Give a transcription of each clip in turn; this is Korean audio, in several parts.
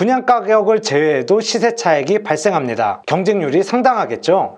분양 가격을 제외해도 시세 차익이 발생합니다. 경쟁률이 상당하겠죠?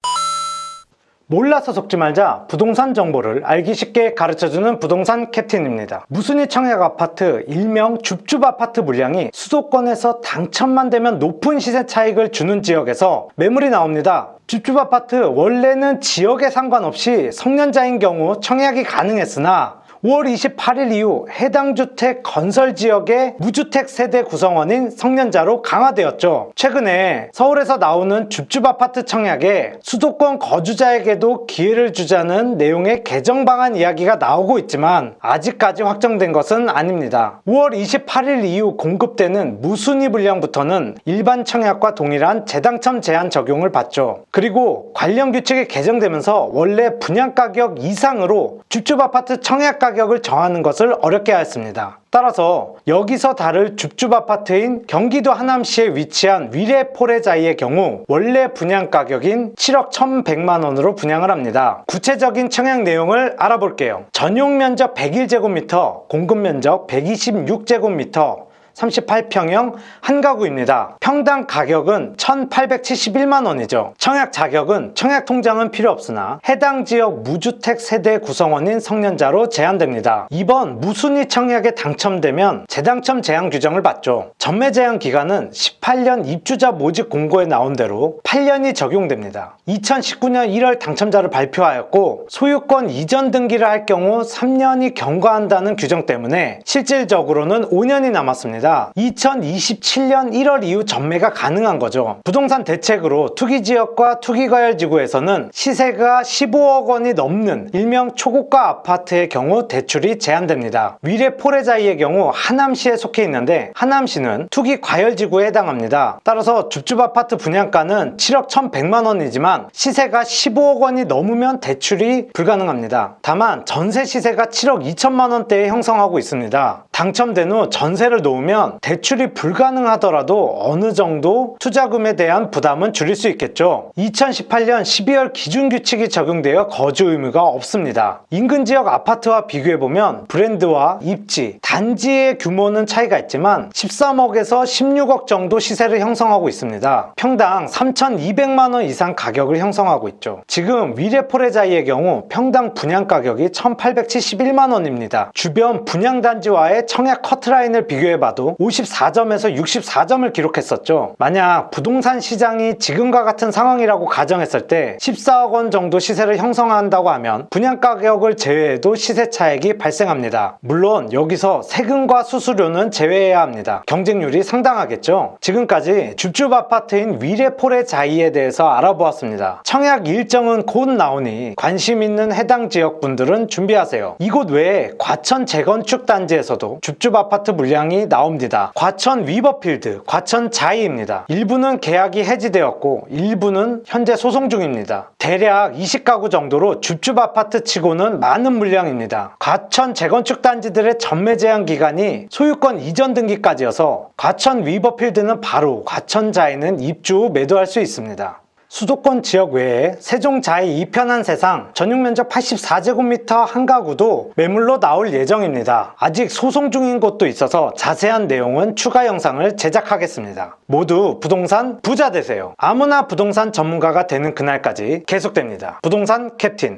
몰라서 속지 말자 부동산 정보를 알기 쉽게 가르쳐주는 부동산 캡틴입니다. 무순위 청약 아파트 일명 줍줍 아파트 물량이 수도권에서 당첨만 되면 높은 시세 차익을 주는 지역에서 매물이 나옵니다. 줍줍 아파트 원래는 지역에 상관없이 성년자인 경우 청약이 가능했으나 5월 28일 이후 해당 주택 건설 지역의 무주택 세대 구성원인 성년자로 강화되었죠. 최근에 서울에서 나오는 줍줍 아파트 청약에 수도권 거주자에게도 기회를 주자는 내용의 개정 방안 이야기가 나오고 있지만 아직까지 확정된 것은 아닙니다. 5월 28일 이후 공급되는 무순위 분량부터는 일반 청약과 동일한 재당첨 제한 적용을 받죠. 그리고 관련 규칙이 개정되면서 원래 분양가격 이상으로 줍줍 아파트 청약 가격을 정하는 것을 어렵게 하였습니다. 따라서 여기서 다룰 줍줍 아파트인 경기도 하남시에 위치한 위례포레자이의 경우 원래 분양 가격인 7억 1,100만 원으로 분양을 합니다. 구체적인 청약 내용을 알아볼게요. 전용 면적 101제곱미터, 공급 면적 126제곱미터, 38평형 한 가구입니다. 평당 가격은 1,871만 원이죠. 청약 자격은 청약 통장은 필요 없으나 해당 지역 무주택 세대 구성원인 성년자로 제한됩니다. 이번 무순위 청약에 당첨되면 재당첨 제한 규정을 받죠. 전매 제한 기간은 18년 입주자 모집 공고에 나온 대로 8년이 적용됩니다. 2019년 1월 당첨자를 발표하였고 소유권 이전 등기를 할 경우 3년이 경과한다는 규정 때문에 실질적으로는 5년이 남았습니다. 2027년 1월 이후 전매가 가능한 거죠. 부동산 대책으로 투기지역과 투기과열지구에서는 시세가 15억 원이 넘는 일명 초고가 아파트의 경우 대출이 제한됩니다. 위례포레자이의 경우 하남시에 속해 있는데 하남시는 투기과열지구에 해당합니다. 따라서 줍줍 아파트 분양가는 7억 1,100만 원이지만 시세가 15억 원이 넘으면 대출이 불가능합니다. 다만 전세 시세가 7억 2천만 원대에 형성하고 있습니다. 당첨된 후 전세를 놓으면 대출이 불가능하더라도 어느 정도 투자금에 대한 부담은 줄일 수 있겠죠. 2018년 12월 기준규칙이 적용되어 거주 의무가 없습니다. 인근 지역 아파트와 비교해보면 브랜드와 입지, 단지의 규모는 차이가 있지만 13억에서 16억 정도 시세를 형성하고 있습니다. 평당 3,200만 원 이상 가격을 형성하고 있죠. 지금 위례포레자이의 경우 평당 분양 가격이 1,871만 원입니다. 주변 분양단지와의 청약 커트라인을 비교해봐도 54점에서 64점을 기록했었죠. 만약 부동산 시장이 지금과 같은 상황이라고 가정했을 때 14억 원 정도 시세를 형성한다고 하면 분양 가격을 제외해도 시세 차익이 발생합니다. 물론 여기서 세금과 수수료는 제외해야 합니다. 경쟁률이 상당하겠죠. 지금까지 줍줍 아파트인 위례포레자이에 대해서 알아보았습니다. 청약 일정은 곧 나오니 관심 있는 해당 지역 분들은 준비하세요. 이곳 외에 과천 재건축 단지에서도 줍줍 아파트 물량이 나옵니다. 과천 위버필드, 과천 자이입니다. 일부는 계약이 해지되었고 일부는 현재 소송 중입니다. 대략 20가구 정도로 줍줍 아파트 치고는 많은 물량입니다. 과천 재건축 단지들의 전매 제한 기간이 소유권 이전 등기까지여서 과천 위버필드는 바로, 과천 자이는 입주 후 매도할 수 있습니다. 수도권 지역 외에 세종 자이 이편한 세상 전용 면적 84제곱미터 한 가구도 매물로 나올 예정입니다. 아직 소송 중인 곳도 있어서 자세한 내용은 추가 영상을 제작하겠습니다. 모두 부동산 부자 되세요. 아무나 부동산 전문가가 되는 그날까지 계속됩니다. 부동산 캡틴.